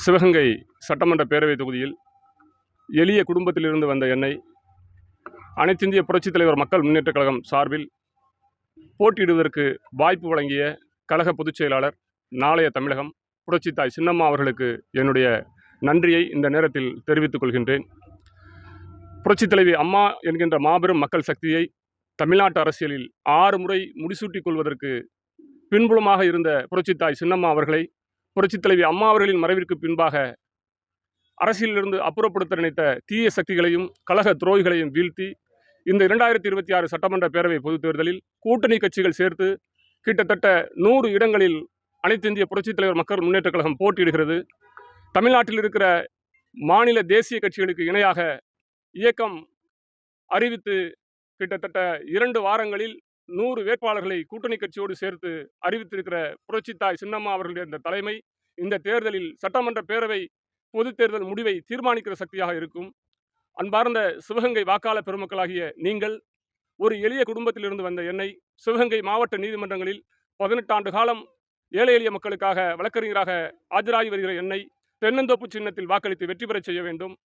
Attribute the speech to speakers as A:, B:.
A: சிவகங்கை சட்டமன்ற பேரவைத் தொகுதியில் எளிய குடும்பத்திலிருந்து வந்த என்னை அனைத்திந்திய புரட்சித் தலைவர் மக்கள் முன்னேற்றக் கழகம் சார்பில் போட்டியிடுவதற்கு வாய்ப்பு வழங்கிய கழக பொதுச் செயலாளர், நாளைய தமிழகம் புரட்சித்தாய் சின்னம்மா அவர்களுக்கு என்னுடைய நன்றியை இந்த நேரத்தில் தெரிவித்துக் கொள்கின்றேன். புரட்சித் தலைவி அம்மா என்கின்ற மாபெரும் மக்கள் சக்தியை தமிழ்நாட்டு அரசியலில் 6 முறை முடிசூட்டிக் கொள்வதற்கு பின்புலமாக இருந்த புரட்சித்தாய் சின்னம்மா அவர்களை புரட்சித் தலைவி அம்மா அவர்களின் மறைவிற்கு பின்பாக அரசியலிலிருந்து அப்புறப்படுத்த நினைத்த தீய சக்திகளையும் கழக துரோகிகளையும் வீழ்த்தி இந்த 2026 சட்டமன்ற பேரவை பொதுத் தேர்தலில் கூட்டணி கட்சிகள் சேர்த்து கிட்டத்தட்ட 100 இடங்களில் அனைத்திந்திய புரட்சித் தலைவர் மக்கள் முன்னேற்றக் கழகம் போட்டியிடுகிறது. தமிழ்நாட்டில் இருக்கிற மாநில தேசிய கட்சிகளுக்கு இணையாக இயக்கம் அறிவித்து கிட்டத்தட்ட 2 வாரங்களில் 100 வேட்பாளர்களை கூட்டணி கட்சியோடு சேர்த்து அறிவித்திருக்கிற புரட்சித்தாய் சின்னம்மா அவர்களுடைய இந்த தலைமை இந்த தேர்தலில் சட்டமன்ற பேரவை பொதுத் தேர்தல் முடிவை தீர்மானிக்கிற சக்தியாக இருக்கும். அன்பார்ந்த சிவகங்கை வாக்காளர் பெருமக்களாகிய நீங்கள், ஒரு எளிய குடும்பத்திலிருந்து வந்த என்னை சிவகங்கை மாவட்ட நீதிமன்றங்களில் 18 ஆண்டு காலம் ஏழை எளிய மக்களுக்காக வழக்கறிஞராக ஆஜராகி வருகிற என்னை தென்னந்தோப்பு சின்னத்தில் வாக்களித்து வெற்றி பெறச் செய்ய வேண்டும்.